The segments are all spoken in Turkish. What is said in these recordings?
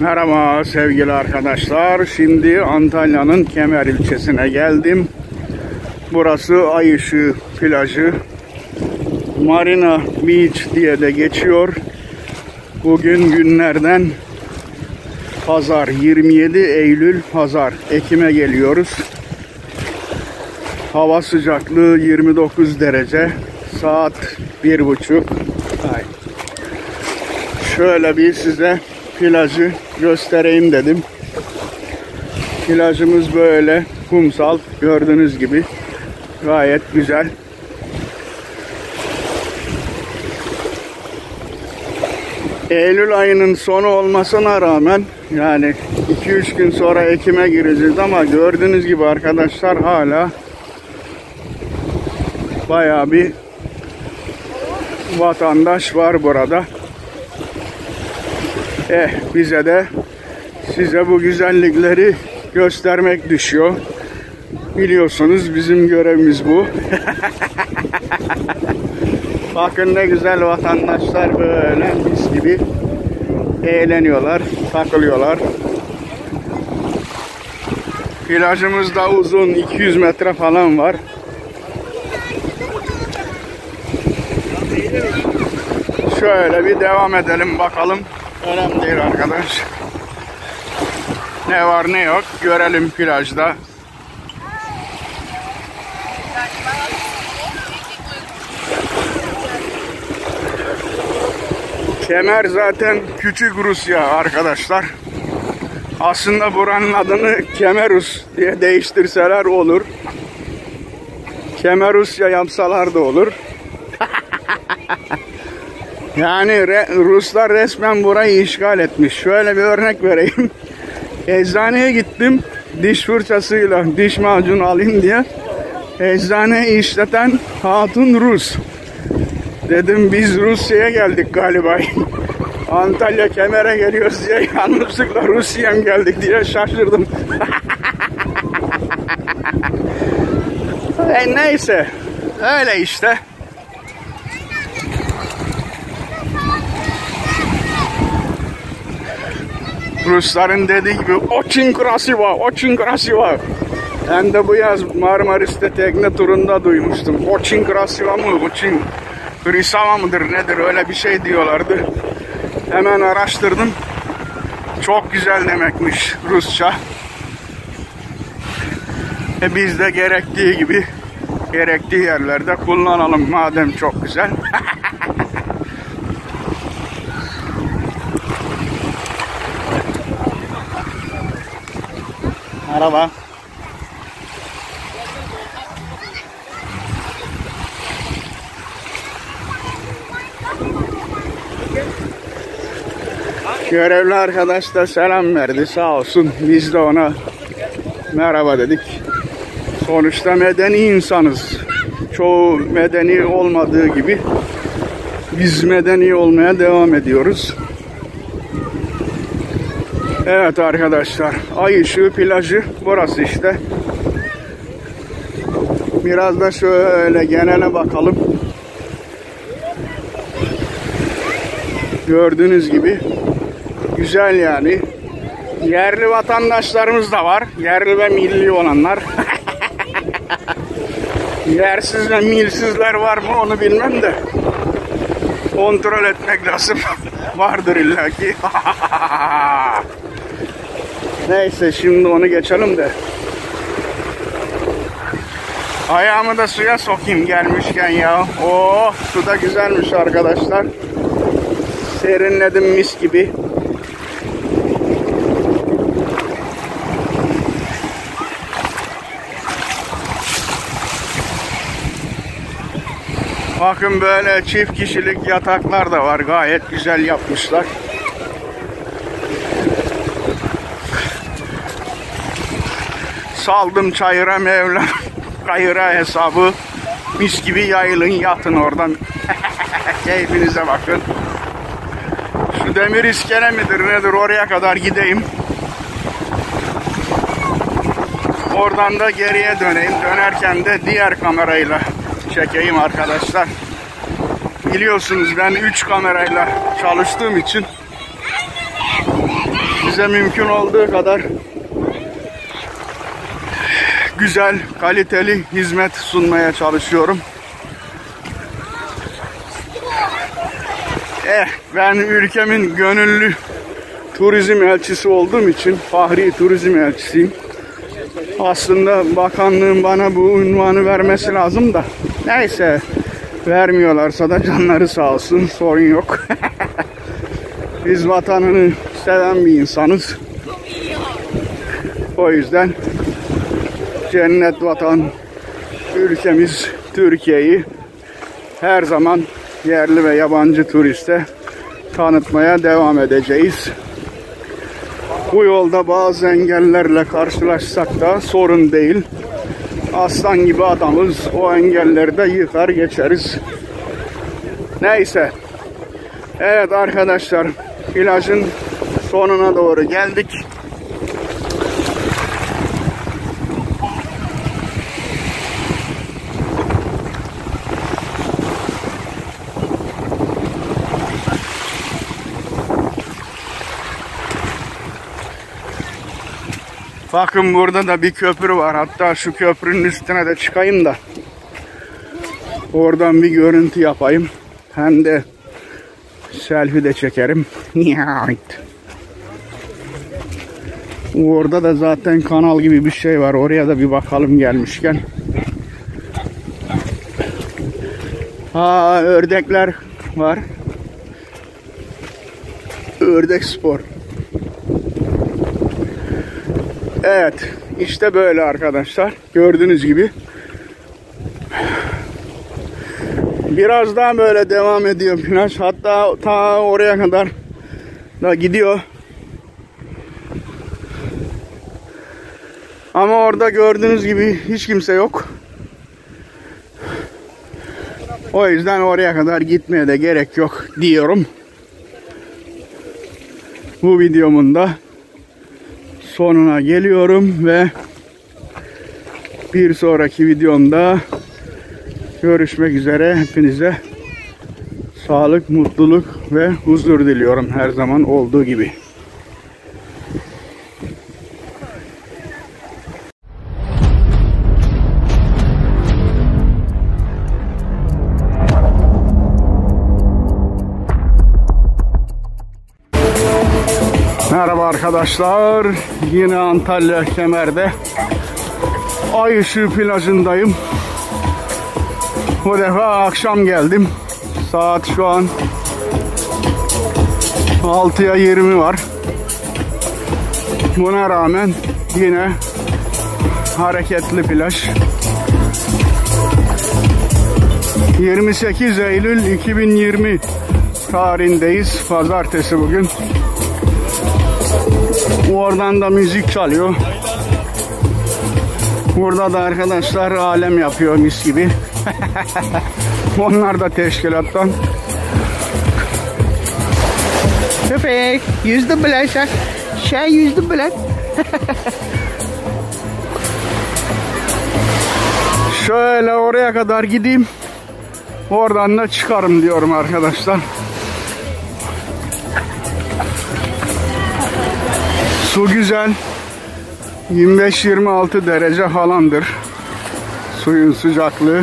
Merhaba sevgili arkadaşlar. Şimdi Antalya'nın Kemer ilçesine geldim. Burası Ayışığı plajı. Marina Beach diye de geçiyor. Bugün günlerden pazar, 27 Eylül pazar. Ekim'e geliyoruz. Hava sıcaklığı 29 derece. Saat 1:30. Şöyle bir size plajı göstereyim dedim. Plajımız böyle kumsal, gördüğünüz gibi gayet güzel. Eylül ayının sonu olmasına rağmen yani 2-3 gün sonra Ekim'e gireceğiz ama gördüğünüz gibi arkadaşlar hala bayağı bir vatandaş var burada. Bize de size bu güzellikleri göstermek düşüyor. Biliyorsunuz bizim görevimiz bu. Bakın ne güzel vatandaşlar böyle mis gibi eğleniyorlar, takılıyorlar. Plajımız da uzun, 200 metre falan var. Şöyle bir devam edelim bakalım. Önemli değil arkadaş. Ne var ne yok görelim plajda. Kemer zaten küçük Rusya arkadaşlar. Aslında buranın adını Kemerus diye değiştirseler olur. Kemerusya yapsalar da olur. Yani Ruslar resmen burayı işgal etmiş. Şöyle bir örnek vereyim. Eczaneye gittim. Diş fırçasıyla diş macunu alayım diye. Eczane işleten hatun Rus. Dedim biz Rusya'ya geldik galiba. Antalya Kemer'e geliyoruz diye yanlışlıkla Rusya'ya geldik diye şaşırdım. Neyse. Öyle işte. Rusların dediği gibi "Очень красиво, очень красиво". Ben de bu yaz Marmaris'te tekne turunda duymuştum. "Очень красиво" mı? "Очень красиво" mıdır nedir? Öyle bir şey diyorlardı. Hemen araştırdım. Çok güzel demekmiş Rusça. Biz de gerektiği gibi gerektiği yerlerde kullanalım madem çok güzel. Merhaba. Görevli arkadaş da selam verdi sağ olsun. Biz de ona merhaba dedik. Sonuçta medeni insanız. Çoğu medeni olmadığı gibi biz medeni olmaya devam ediyoruz. Evet arkadaşlar, Ayışığı plajı burası işte. Biraz da şöyle genele bakalım. Gördüğünüz gibi güzel yani. Yerli vatandaşlarımız da var. Yerli ve milli olanlar. Yersiz ve milsizler var mı onu bilmem de. Kontrol etmek lazım. Vardır illaki. Neyse şimdi onu geçelim de. Ayağımı da suya sokayım gelmişken ya. Oh, su da güzelmiş arkadaşlar. Serinledim mis gibi. Bakın böyle çift kişilik yataklar da var. Gayet güzel yapmışlar. Saldım çayıra Mevlam. Kayıra hesabı. Mis gibi yayılın yatın oradan. Keyfinize bakın. Şu demir iskele midir nedir oraya kadar gideyim. Oradan da geriye döneyim. Dönerken de diğer kamerayla çekeyim arkadaşlar. Biliyorsunuz ben 3 kamerayla çalıştığım için size mümkün olduğu kadar güzel, kaliteli hizmet sunmaya çalışıyorum. Ben ülkemin gönüllü turizm elçisi olduğum için, fahri turizm elçisiyim. Aslında bakanlığın bana bu unvanı vermesi lazım da. Neyse, vermiyorlarsa da canları sağ olsun, sorun yok. Biz vatanını seven bir insanız. O yüzden cennet vatan ülkemiz Türkiye'yi her zaman yerli ve yabancı turiste tanıtmaya devam edeceğiz. Bu yolda bazı engellerle karşılaşsak da sorun değil. Aslan gibi adamız, o engelleri de yıkar geçeriz. Neyse. Evet arkadaşlar, plajın sonuna doğru geldik. Bakın burada da bir köprü var. Hatta şu köprünün üstüne de çıkayım da oradan bir görüntü yapayım. Hem de selfie de çekerim. Orada da zaten kanal gibi bir şey var. Oraya da bir bakalım gelmişken. Ördekler var. Ördek spor. Evet, işte böyle arkadaşlar. Gördüğünüz gibi. Biraz daha böyle devam ediyor plaj. Hatta ta oraya kadar da gidiyor. Ama orada gördüğünüz gibi hiç kimse yok. O yüzden oraya kadar gitmeye de gerek yok diyorum. Bu videomun da sonuna geliyorum ve bir sonraki videomda görüşmek üzere. Hepinize sağlık, mutluluk ve huzur diliyorum her zaman olduğu gibi. Merhaba arkadaşlar. Yine Antalya Kemer'de Ay Işığı plajındayım. Bu defa akşam geldim. Saat şu an 6'ya 20 var. Buna rağmen yine hareketli plaj. 28 Eylül 2020 tarihindeyiz. Pazartesi bugün. Oradan da müzik çalıyor. Burada da arkadaşlar alem yapıyor mis gibi. Onlar da teşkilattan. Köpek yüzdü bile yüzdü bile. Şöyle oraya kadar gideyim. Oradan da çıkarım diyorum arkadaşlar. Su güzel. 25-26 derece falandır suyun sıcaklığı.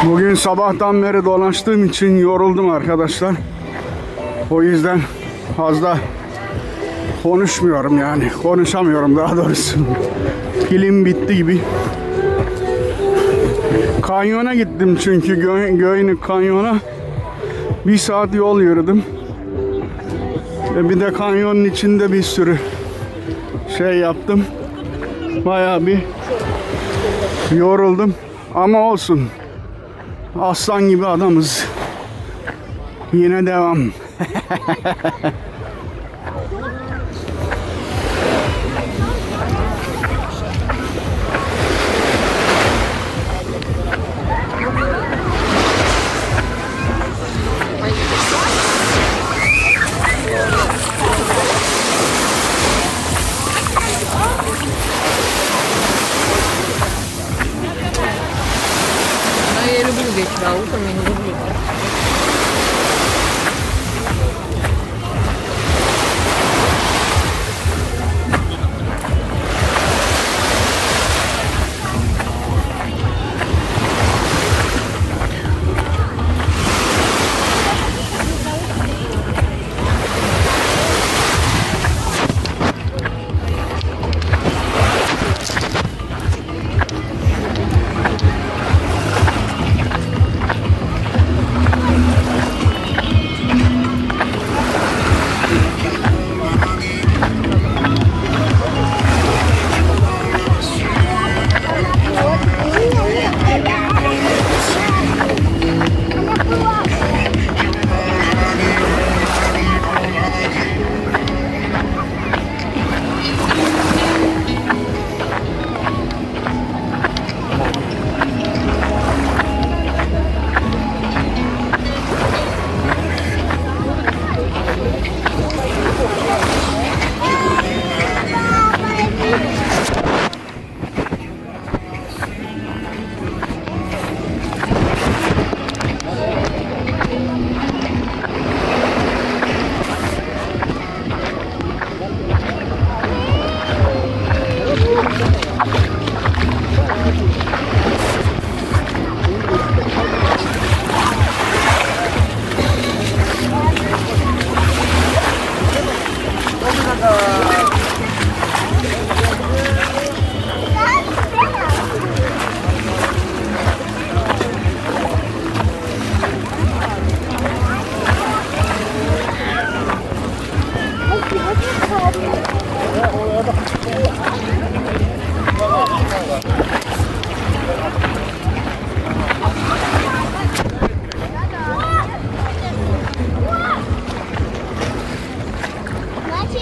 Bugün sabahtan beri dolaştığım için yoruldum arkadaşlar. O yüzden fazla konuşmuyorum yani. Konuşamıyorum daha doğrusu. Pilim bitti gibi. Kanyona gittim çünkü Göynük Kanyon'a. 1 saat yol yürüdüm. Ve bir de kanyonun içinde bir sürü şey yaptım. Bayağı bir yoruldum. Ama olsun. Aslan gibi adamız. Yine devam.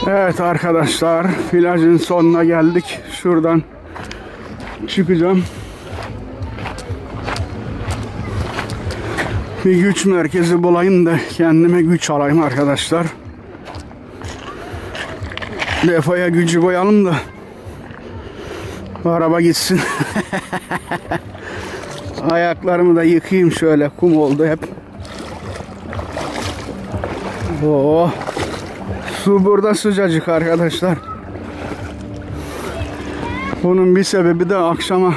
Evet arkadaşlar, plajın sonuna geldik. Şuradan çıkacağım. Bir güç merkezi bulayım da kendime güç alayım arkadaşlar. Depoya gücü koyalım da araba gitsin. Ayaklarımı da yıkayayım, şöyle kum oldu hep. Oo. Su burada sıcacık arkadaşlar. Bunun bir sebebi de akşama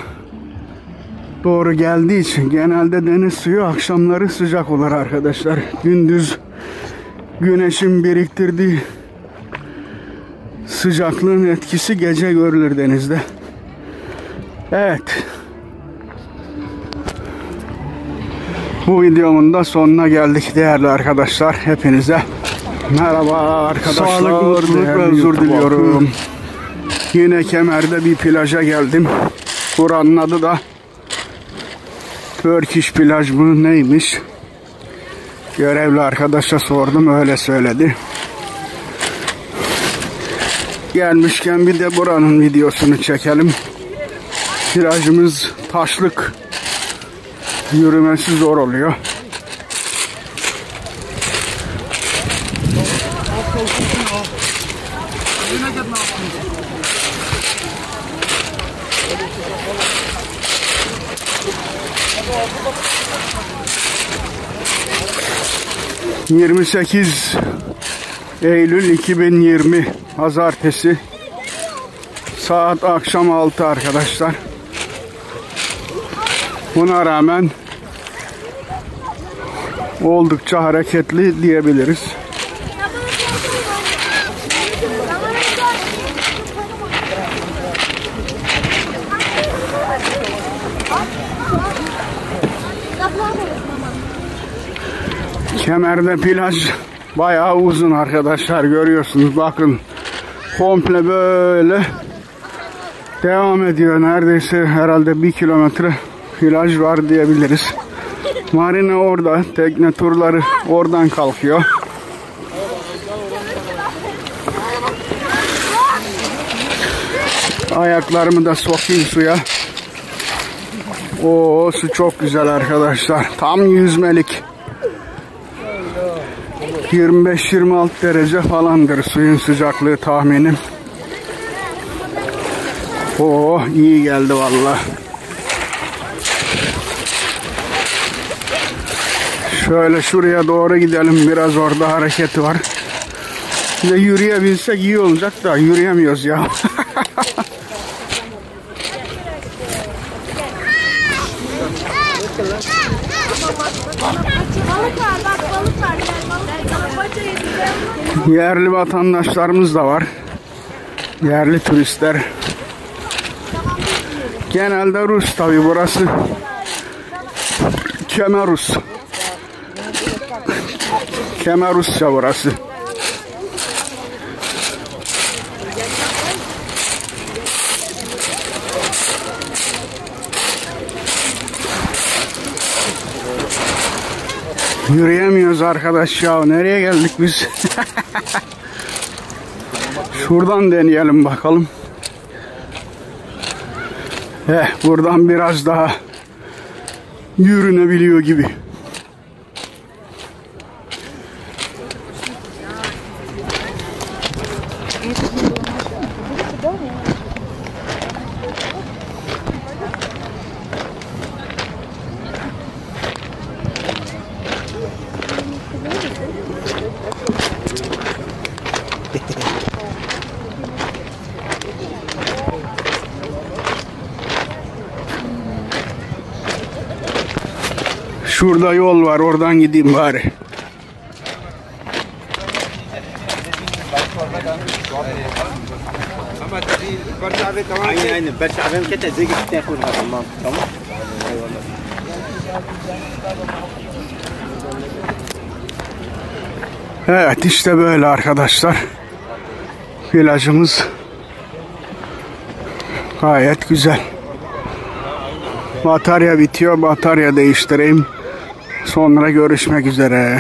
doğru geldiği için. Genelde deniz suyu akşamları sıcak olur arkadaşlar. Gündüz güneşin biriktirdiği sıcaklığın etkisi gece görülür denizde. Evet. Bu videomun da sonuna geldik değerli arkadaşlar. Hepinize merhaba arkadaşlar. Sağlık, mutluluk ve huzur diliyorum. Yine Kemer'de bir plaja geldim. Buranın adı da Turkish plaj mı neymiş? Görevli arkadaşa sordum, öyle söyledi. Gelmişken bir de buranın videosunu çekelim. Plajımız taşlık. Yürümesi zor oluyor. ...28 Eylül 2020 Pazartesi, saat akşam 6 arkadaşlar. Buna rağmen oldukça hareketli diyebiliriz. Kemer'de plaj bayağı uzun arkadaşlar, görüyorsunuz. Bakın komple böyle devam ediyor. Neredeyse herhalde 1 kilometre plaj var diyebiliriz. Marina orada, tekne turları oradan kalkıyor. Ayaklarımı da sokayım suya. Oo, su çok güzel arkadaşlar. Tam yüzmelik. 25-26 derece falandır suyun sıcaklığı tahminim. Oo, iyi geldi vallahi. Şöyle şuraya doğru gidelim. Biraz orada hareketi var. Bir de yürüyebilsek iyi olacak da yürüyemiyoruz ya. Yerli vatandaşlarımız da var. Yerli turistler. Genelde Rus tabi burası. Kemerus. Kemerusça burası. Yürüyemiyoruz arkadaş ya. Nereye geldik biz? Şuradan deneyelim bakalım. Buradan biraz daha yürünebiliyor gibi. Şurada yol var, oradan gideyim bari. Evet, işte böyle arkadaşlar. Plajımız gayet güzel. Batarya bitiyor, batarya değiştireyim. Sonra görüşmek üzere.